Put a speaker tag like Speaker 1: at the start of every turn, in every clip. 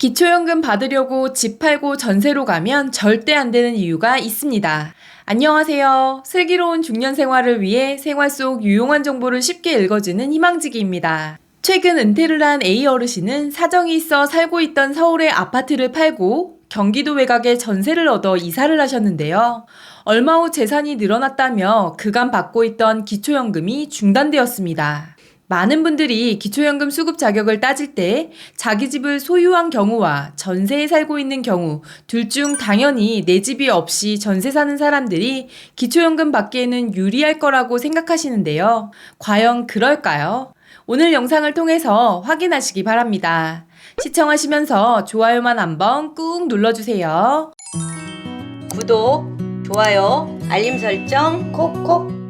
Speaker 1: 기초연금 받으려고 집 팔고 전세로 가면 절대 안 되는 이유가 있습니다. 안녕하세요. 슬기로운 중년 생활을 위해 생활 속 유용한 정보를 쉽게 읽어주는 희망지기입니다. 최근 은퇴를 한 A 어르신은 사정이 있어 살고 있던 서울의 아파트를 팔고 경기도 외곽에 전세를 얻어 이사를 하셨는데요. 얼마 후 재산이 늘어났다며 그간 받고 있던 기초연금이 중단되었습니다. 많은 분들이 기초연금 수급 자격을 따질 때 자기 집을 소유한 경우와 전세에 살고 있는 경우 둘 중 당연히 내 집이 없이 전세 사는 사람들이 기초연금 받기에는 유리할 거라고 생각하시는데요. 과연 그럴까요? 오늘 영상을 통해서 확인하시기 바랍니다. 시청하시면서 좋아요만 한번 꾹 눌러주세요.
Speaker 2: 구독, 좋아요, 알림 설정 콕콕.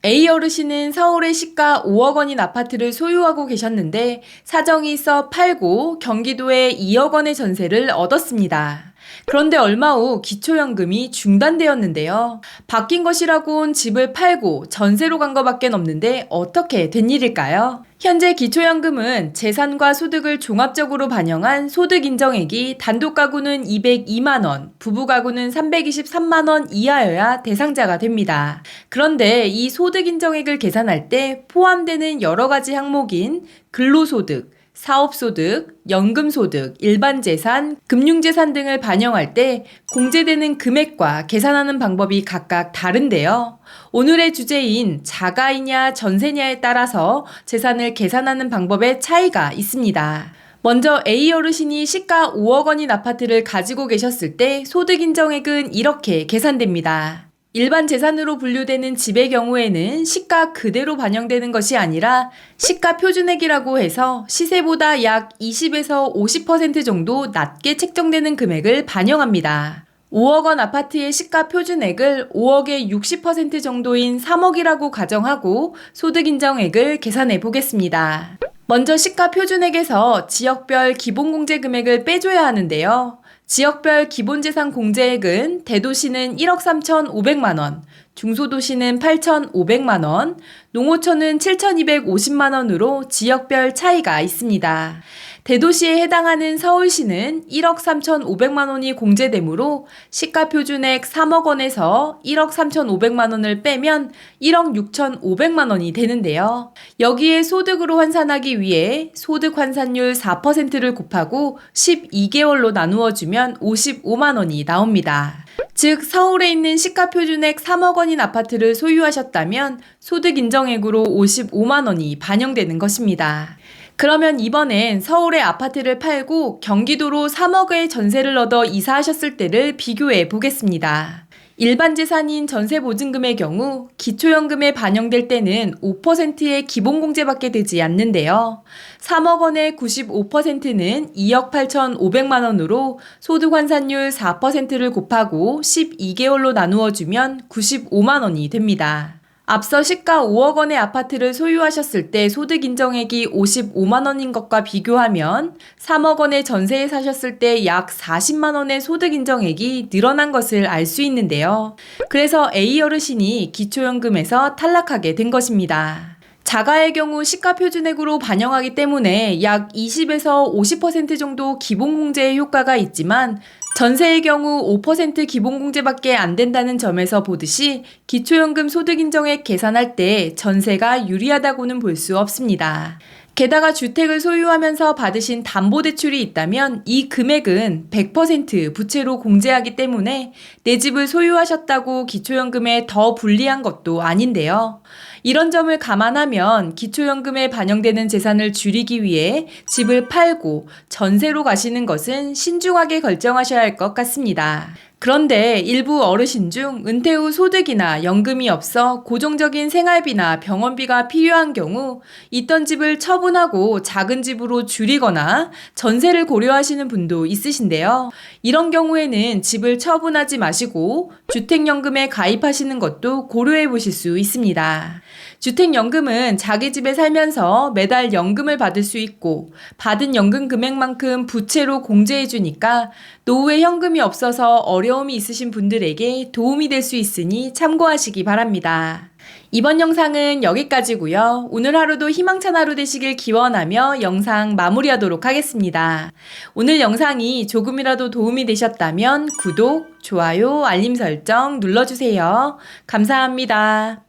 Speaker 1: A 어르신은 서울의 시가 5억 원인 아파트를 소유하고 계셨는데 사정이 있어 팔고 경기도에 2억 원의 전세를 얻었습니다. 그런데 얼마 후 기초연금이 중단되었는데요. 바뀐 것이라곤 집을 팔고 전세로 간 것밖에 없는데 어떻게 된 일일까요? 현재 기초연금은 재산과 소득을 종합적으로 반영한 소득인정액이 단독 가구는 202만 원, 부부 가구는 323만 원 이하여야 대상자가 됩니다. 그런데 이 소득인정액을 계산할 때 포함되는 여러 가지 항목인 근로소득, 사업소득, 연금소득, 일반재산, 금융재산 등을 반영할 때 공제되는 금액과 계산하는 방법이 각각 다른데요. 오늘의 주제인 자가이냐 전세냐에 따라서 재산을 계산하는 방법에 차이가 있습니다. 먼저 A 어르신이 시가 5억 원인 아파트를 가지고 계셨을 때 소득인정액은 이렇게 계산됩니다. 일반 재산으로 분류되는 집의 경우에는 시가 그대로 반영되는 것이 아니라 시가 표준액이라고 해서 시세보다 약 20에서 50% 정도 낮게 책정되는 금액을 반영합니다. 5억 원 아파트의 시가 표준액을 5억의 60% 정도인 3억이라고 가정하고 소득인정액을 계산해 보겠습니다. 먼저 시가 표준액에서 지역별 기본공제 금액을 빼줘야 하는데요. 지역별 기본재산 공제액은 대도시는 1억 3,500만 원, 중소도시는 8,500만 원, 농어촌은 7,250만 원으로 지역별 차이가 있습니다. 대도시에 해당하는 서울시는 1억 3,500만 원이 공제되므로 시가 표준액 3억 원에서 1억 3,500만 원을 빼면 1억 6,500만 원이 되는데요. 여기에 소득으로 환산하기 위해 소득 환산율 4%를 곱하고 12개월로 나누어 주면 55만 원이 나옵니다. 즉 서울에 있는 시가 표준액 3억 원인 아파트를 소유하셨다면 소득 인정액으로 55만 원이 반영되는 것입니다. 그러면 이번엔 서울의 아파트를 팔고 경기도로 3억의 전세를 얻어 이사하셨을 때를 비교해 보겠습니다. 일반 재산인 전세보증금의 경우 기초연금에 반영될 때는 5%의 기본공제밖에 되지 않는데요. 3억 원의 95%는 2억 8,500만 원으로 소득환산율 4%를 곱하고 12개월로 나누어 주면 95만 원이 됩니다. 앞서 시가 5억 원의 아파트를 소유하셨을 때 소득 인정액이 55만 원인 것과 비교하면 3억 원의 전세에 사셨을 때 약 40만 원의 소득 인정액이 늘어난 것을 알 수 있는데요. 그래서 A 어르신이 기초연금에서 탈락하게 된 것입니다. 자가의 경우 시가 표준액으로 반영하기 때문에 약 20에서 50% 정도 기본공제의 효과가 있지만 전세의 경우 5% 기본공제밖에 안 된다는 점에서 보듯이 기초연금 소득인정액 계산할 때 전세가 유리하다고는 볼 수 없습니다. 게다가 주택을 소유하면서 받으신 담보대출이 있다면 이 금액은 100% 부채로 공제하기 때문에 내 집을 소유하셨다고 기초연금에 더 불리한 것도 아닌데요. 이런 점을 감안하면 기초연금에 반영되는 재산을 줄이기 위해 집을 팔고 전세로 가시는 것은 신중하게 결정하셔야 할 것 같습니다. 그런데 일부 어르신 중 은퇴 후 소득이나 연금이 없어 고정적인 생활비나 병원비가 필요한 경우 있던 집을 처분하고 작은 집으로 줄이거나 전세를 고려하시는 분도 있으신데요. 이런 경우에는 집을 처분하지 마시고 주택연금에 가입하시는 것도 고려해 보실 수 있습니다. 주택연금은 자기 집에 살면서 매달 연금을 받을 수 있고 받은 연금 금액만큼 부채로 공제해 주니까 노후에 현금이 없어서 어려움이 있으신 분들에게 도움이 될 수 있으니 참고하시기 바랍니다. 이번 영상은 여기까지고요. 오늘 하루도 희망찬 하루 되시길 기원하며 영상 마무리하도록 하겠습니다. 오늘 영상이 조금이라도 도움이 되셨다면 구독, 좋아요, 알림 설정 눌러주세요. 감사합니다.